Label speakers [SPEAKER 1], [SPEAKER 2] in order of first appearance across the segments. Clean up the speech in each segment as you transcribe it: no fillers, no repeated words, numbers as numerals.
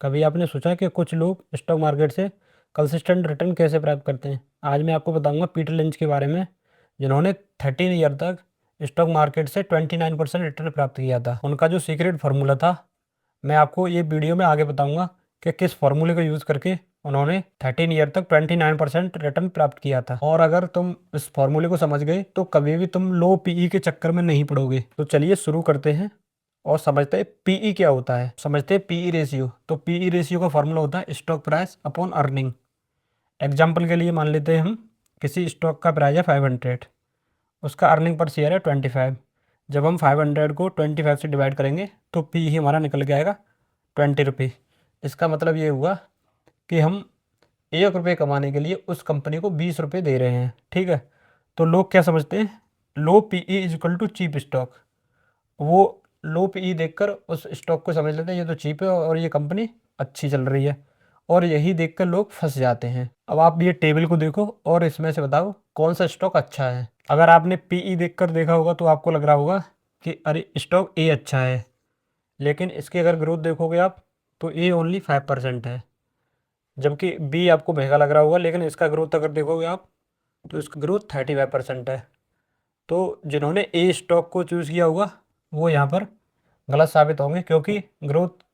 [SPEAKER 1] कभी आपने सोचा कि कुछ लोग स्टॉक मार्केट से कंसिस्टेंट रिटर्न कैसे प्राप्त करते हैं? आज मैं आपको बताऊंगा पीटर लिंच के बारे में, जिन्होंने 13 ईयर तक स्टॉक मार्केट से 29% रिटर्न प्राप्त किया था। उनका जो सीक्रेट फार्मूला था, मैं आपको ये वीडियो में आगे बताऊंगा कि किस फार्मूले को यूज़ करके उन्होंने 13 ईयर तक 29% रिटर्न प्राप्त किया था। और अगर तुम इस फार्मूले को समझ गए तो कभी भी तुम लो पीई के चक्कर में नहीं पड़ोगे। तो चलिए शुरू करते हैं और समझते हैं पीई क्या होता है। समझते हैं पीई रेशियो। तो पीई रेशियो का फॉर्मूला होता है stock price upon earning. Example के लिए मान लेते हैं हम किसी स्टॉक का प्राइस है 500, उसका अर्निंग पर शेयर है 25। जब हम 500 को 25 से डिवाइड करेंगे तो पी ही हमारा निकल के आएगा 20 रुपये। इसका मतलब ये हुआ कि हम 1 रुपये कमाने के लिए उस कंपनी को 20 रुपये दे रहे हैं। ठीक है। तो लोग क्या समझते हैं, low P E is equal to cheap stock. वो लो पीई देखकर उस स्टॉक को समझ लेते हैं ये तो चीप है और ये कंपनी अच्छी चल रही है, और यही देखकर लोग फंस जाते हैं। अब आप ये टेबल को देखो और इसमें से बताओ कौन सा स्टॉक अच्छा है। अगर आपने पीई देखकर देखा होगा तो आपको लग रहा होगा कि अरे स्टॉक ए अच्छा है, लेकिन इसकी अगर ग्रोथ देखोगे आप तो ए ओनली 5% है, जबकि बी आपको महंगा लग रहा होगा, लेकिन इसका ग्रोथ अगर देखोगे आप तो इसका ग्रोथ 35% है। तो जिन्होंने ए स्टॉक को चूज़ किया होगा वो यहाँ पर गलत साबित होंगे, क्योंकि ग्रोथ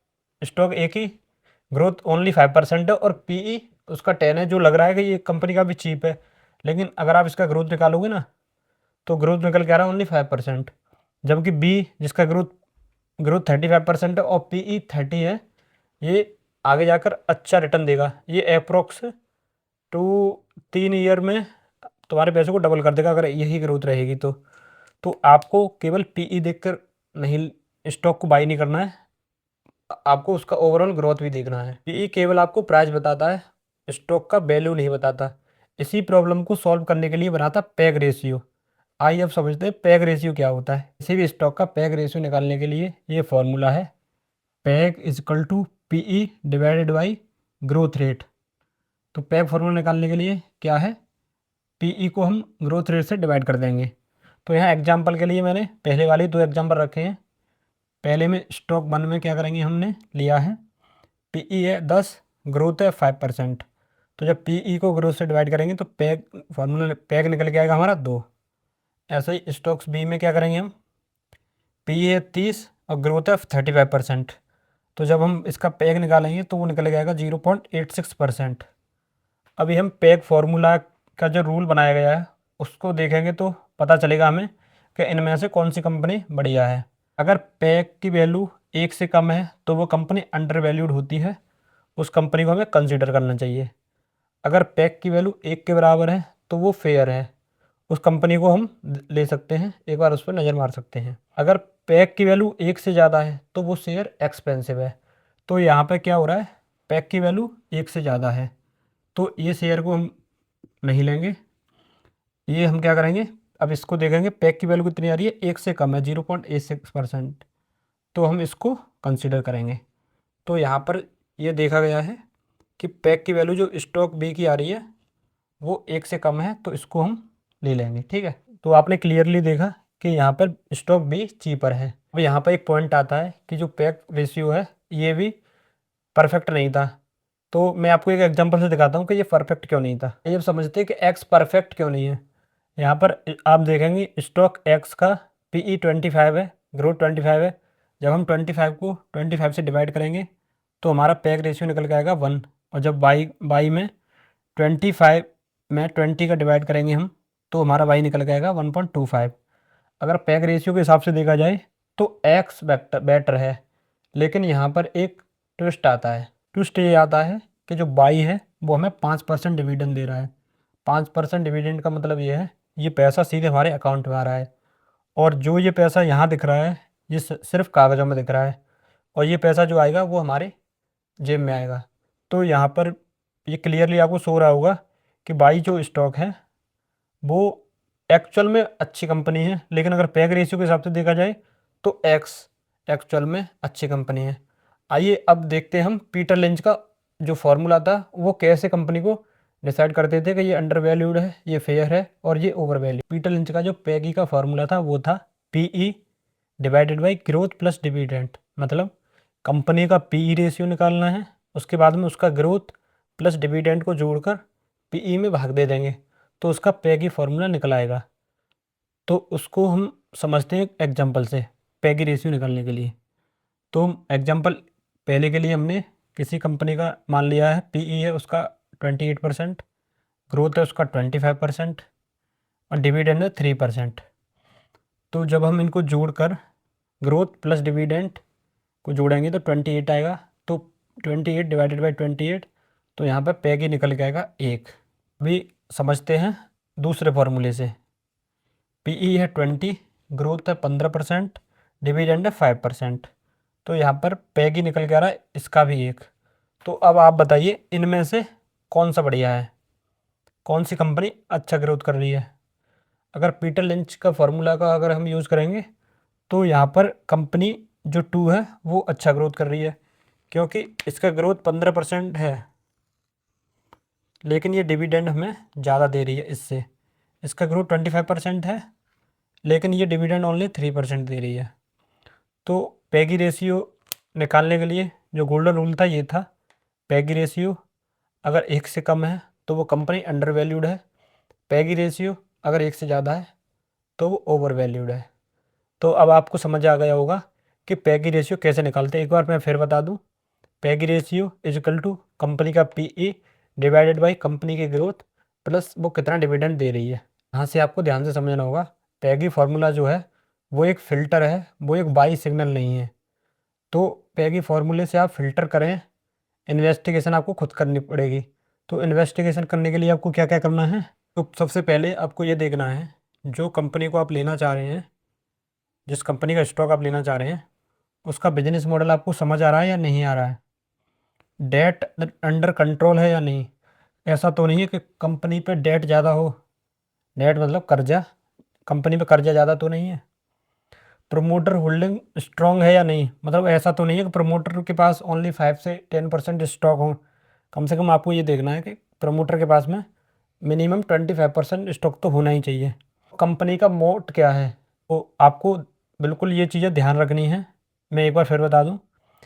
[SPEAKER 1] स्टॉक ए की ग्रोथ ओनली 5% है और पीई उसका 10 है, जो लग रहा है कि ये कंपनी का भी चीप है। लेकिन अगर आप इसका ग्रोथ निकालोगे ना तो ग्रोथ निकल के आ रहा है ओनली 5%। जबकि बी जिसका ग्रोथ ग्रोथ 35% है और पीई 30 है, ये आगे जाकर अच्छा रिटर्न देगा। ये अप्रोक्स टू 3 ईयर में तुम्हारे पैसे को डबल कर देगा अगर यही ग्रोथ रहेगी तो आपको केवल पीई देखकर नहीं स्टॉक को बाई नहीं करना है, आपको उसका ओवरऑल ग्रोथ भी देखना है। पीई केवल आपको प्राइस बताता है, स्टॉक का वैल्यू नहीं बताता। इसी प्रॉब्लम को सॉल्व करने के लिए बना था पैग रेशियो। आइए अब समझते हैं पैग रेशियो क्या होता है। किसी भी स्टॉक का पैग रेशियो निकालने के लिए ये फॉर्मूला है, PEG is equal to PE divided by growth rate. तो पैग फॉर्मूला निकालने के लिए क्या है, पीई को हम ग्रोथ रेट से डिवाइड कर देंगे। तो यहाँ एग्जांपल के लिए मैंने पहले वाले दो एग्जांपल रखे हैं। पहले में स्टॉक 1 में क्या करेंगे, हमने लिया है पीई है 10, ग्रोथ है 5%। तो जब पीई को ग्रोथ से डिवाइड करेंगे तो पैग फार्मूला पैग निकल के आएगा हमारा 2। ऐसे ही स्टॉक्स बी में क्या करेंगे हम, पी है 30 और ग्रोथ है 35%। तो जब हम इसका पैग निकालेंगे तो वो निकल के आएगा 0.86%। अभी हम पैग फार्मूला का जो रूल बनाया गया है उसको देखेंगे तो पता चलेगा हमें कि इनमें से कौन सी कंपनी बढ़िया है। अगर पैग की वैल्यू 1 से कम है तो वो कंपनी अंडर वैल्यूड होती है, उस कंपनी को हमें कंसिडर करना चाहिए। अगर पैग की वैल्यू 1 के बराबर है तो वो फेयर है, उस कंपनी को हम ले सकते हैं, एक बार उस पर नज़र मार सकते हैं। अगर पैग की वैल्यू 1 से ज़्यादा है तो वो शेयर एक्सपेंसिव है। तो यहाँ पे क्या हो रहा है, पैग की वैल्यू 1 से ज़्यादा है तो ये शेयर को हम नहीं लेंगे। ये हम क्या करेंगे, अब इसको देखेंगे पैग की वैल्यू कितनी आ रही है, 1 से कम है 0.86%, तो हम इसको कंसिडर करेंगे। तो यहाँ पर ये देखा गया है कि पैग की वैल्यू जो स्टॉक बी की आ रही है वो 1 से कम है, तो इसको हम ले लेंगे। ठीक है। तो आपने क्लियरली देखा कि यहाँ पर स्टॉक बी चीपर है। अब यहाँ पर एक पॉइंट आता है कि जो पैग रेशियो है ये भी परफेक्ट नहीं था। तो मैं आपको एक एग्जांपल से दिखाता हूँ कि ये परफेक्ट क्यों नहीं था। ये अब समझते हैं कि एक्स परफेक्ट क्यों नहीं है। यहाँ पर आप देखेंगे स्टॉक एक्स का पीई 25 है, ग्रोथ 25 है। जब हम 25 को 25 से डिवाइड करेंगे तो हमारा पैग रेशियो निकल के आएगा 1। और जब बाई बाई में 25 में 20 का डिवाइड करेंगे हम तो हमारा बाई निकल के आएगा 1.25। अगर पैग रेशियो के हिसाब से देखा जाए तो एक्स बेटर है, लेकिन यहाँ पर एक ट्विस्ट आता है। ट्विस्ट ये आता है कि जो बाई है वो हमें 5% डिविडेंड दे रहा है। 5% डिविडेंड का मतलब ये है ये पैसा सीधे हमारे अकाउंट में आ रहा है, और जो ये पैसा यहाँ दिख रहा है ये सिर्फ कागज़ों में दिख रहा है, और ये पैसा जो आएगा वो हमारे जेब में आएगा। तो यहाँ पर ये क्लियरली आपको शो रहा होगा कि बाई जो स्टॉक है वो एक्चुअल में अच्छी कंपनी है, लेकिन अगर पैग रेशियो के हिसाब से देखा जाए तो एक्स एक्चुअल में अच्छी कंपनी है। आइए अब देखते हैं हम पीटर लिंच का जो फॉर्मूला था वो कैसे कंपनी को डिसाइड करते थे कि ये अंडर वैल्यूड है, ये फेयर है और ये ओवर वैल्यू। पीटर लिंच का जो पैगी का फॉर्मूला था वो था PE divided by growth plus dividend. मतलब कंपनी का पीई रेशियो निकालना है उसके बाद में उसका ग्रोथ प्लस डिविडेंड को जोड़कर पीई में भाग दे देंगे तो उसका पैगी फार्मूला निकल आएगा। तो उसको हम समझते हैं एग्जांपल से पैगी रेशियो निकालने के लिए। तो एग्जांपल पहले के लिए हमने किसी कंपनी का मान लिया है, पीई है उसका 28%, ग्रोथ है उसका 25% और डिविडेंड है 3%। तो जब हम इनको जोड़कर ग्रोथ प्लस डिविडेंड को जोड़ेंगे तो 28 आएगा। तो 28 डिवाइडेड बाई 28, तो यहाँ पर पैगी निकल के आएगा 1। अभी समझते हैं दूसरे फॉर्मूले से। पीई है 20, ग्रोथ है 15%, डिविडेंड है 5%। तो यहाँ पर पैगी निकल के आ रहा है इसका भी 1। तो अब आप बताइए इनमें से कौन सा बढ़िया है, कौन सी कंपनी अच्छा ग्रोथ कर रही है। अगर पीटर लिंच का फार्मूला का अगर हम यूज़ करेंगे तो यहाँ पर कंपनी जो 2 है वो अच्छा ग्रोथ कर रही है, क्योंकि इसका ग्रोथ 15% है लेकिन ये डिविडेंड हमें ज़्यादा दे रही है इससे। इसका ग्रोथ 25% है लेकिन ये डिविडेंड ओनली 3% दे रही है। तो पैगी रेशियो निकालने के लिए जो गोल्डन रूल था ये था, पैगी रेशियो अगर 1 से कम है तो वो कंपनी अंडर वैल्यूड है, पैगी रेशियो अगर 1 से ज़्यादा है तो वो ओवर वैल्यूड है। तो अब आपको समझ आ गया होगा कि पैगी रेशियो कैसे निकालते हैं। एक बार मैं फिर बता दूं, PEG ratio is equal to company का पीई डिवाइडेड बाई कंपनी की ग्रोथ प्लस वो कितना डिविडेंड दे रही है। यहाँ से आपको ध्यान से समझना होगा, पैगी फार्मूला जो है वो एक फ़िल्टर है, वो एक बाई सिग्नल नहीं है। तो पैगी फार्मूले से आप फ़िल्टर करें, इन्वेस्टिगेशन आपको खुद करनी पड़ेगी। तो इन्वेस्टिगेशन करने के लिए आपको क्या क्या करना है, तो सबसे पहले आपको ये देखना है जो कंपनी को आप लेना चाह रहे हैं, जिस कंपनी का स्टॉक आप लेना चाह रहे हैं उसका बिजनेस मॉडल आपको समझ आ रहा है या नहीं आ रहा है, डेट अंडर कंट्रोल है या नहीं। ऐसा तो नहीं है कि कंपनी पे डेट ज़्यादा हो, डेट मतलब कर्जा, कंपनी पे कर्जा ज़्यादा तो नहीं है। प्रमोटर होल्डिंग स्ट्रॉन्ग है या नहीं, मतलब ऐसा तो नहीं है कि प्रमोटर के पास ओनली 5 से 10% स्टॉक हो। कम से कम आपको ये देखना है कि प्रमोटर के पास में मिनिमम 25% स्टॉक तो होना ही चाहिए। कंपनी का मोट क्या है, तो आपको बिल्कुल ये चीज़ें ध्यान रखनी है। मैं एक बार फिर बता दूं,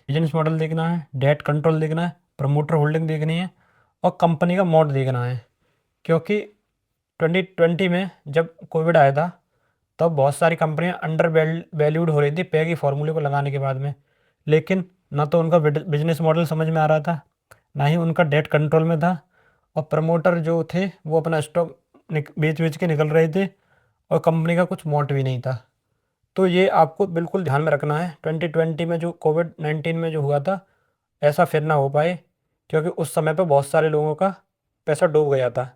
[SPEAKER 1] बिजनेस मॉडल देखना है, डेट कंट्रोल देखना है, प्रमोटर होल्डिंग देखनी है और कंपनी का मोड देखना है। क्योंकि 2020 में जब कोविड आया था तब बहुत सारी कंपनियां अंडर वैल्यूड हो रही थी पे की फार्मूले को लगाने के बाद में, लेकिन ना तो उनका बिजनेस मॉडल समझ में आ रहा था, ना ही उनका डेट कंट्रोल में था, और प्रमोटर जो थे वो अपना स्टॉक बेच बेच के निकल रहे थे और कंपनी का कुछ मोट भी नहीं था। तो ये आपको बिल्कुल ध्यान में रखना है 2020 में जो कोविड-19 में जो हुआ था ऐसा फिर ना हो पाए, क्योंकि उस समय पे बहुत सारे लोगों का पैसा डूब गया था।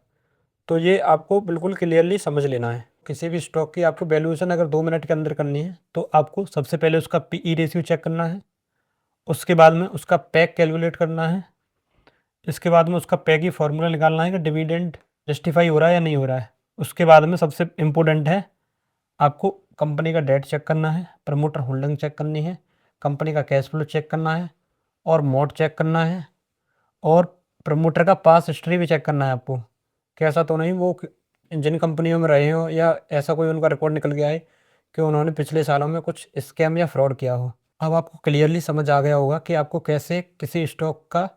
[SPEAKER 1] तो ये आपको बिल्कुल क्लियरली समझ लेना है। किसी भी स्टॉक की आपको वैल्यूएशन अगर 2 मिनट के अंदर करनी है तो आपको सबसे पहले उसका पीई रेशियो चेक करना है, उसके बाद में उसका पैक कैलकुलेट करना है, इसके बाद में उसका पैक ही फार्मूला निकालना है कि डिविडेंड जस्टिफाई हो रहा है या नहीं हो रहा है। उसके बाद में सबसे इम्पोर्टेंट है आपको कंपनी का डेट चेक करना है, प्रमोटर होल्डिंग चेक करनी है, कंपनी का कैश फ्लो चेक करना है और मोड चेक करना है, और प्रमोटर का पास हिस्ट्री भी चेक करना है आपको। कैसा तो नहीं वो जिन कंपनियों में रहे हो या ऐसा कोई उनका रिकॉर्ड निकल गया है कि उन्होंने पिछले सालों में कुछ स्कैम या फ्रॉड किया हो। अब आपको क्लियरली समझ आ गया होगा कि आपको कैसे किसी स्टॉक का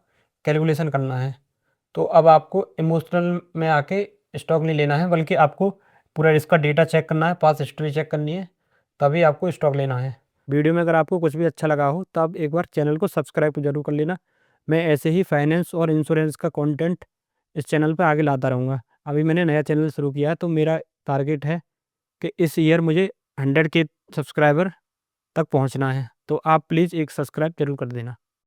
[SPEAKER 1] कैलकुलेशन करना है। तो अब आपको इमोशनल में आके स्टॉक नहीं लेना है, बल्कि आपको पूरा इसका डेटा चेक करना है, पास हिस्ट्री चेक करनी है, तभी आपको स्टॉक लेना है। वीडियो में अगर आपको कुछ भी अच्छा लगा हो तो आप एक बार चैनल को सब्सक्राइब ज़रूर कर लेना। मैं ऐसे ही फाइनेंस और इंश्योरेंस का कंटेंट इस चैनल पे आगे लाता रहूँगा। अभी मैंने नया चैनल शुरू किया है तो मेरा टारगेट है कि इस ईयर मुझे 100 के सब्सक्राइबर तक पहुँचना है। तो आप प्लीज़ एक सब्सक्राइब ज़रूर कर देना।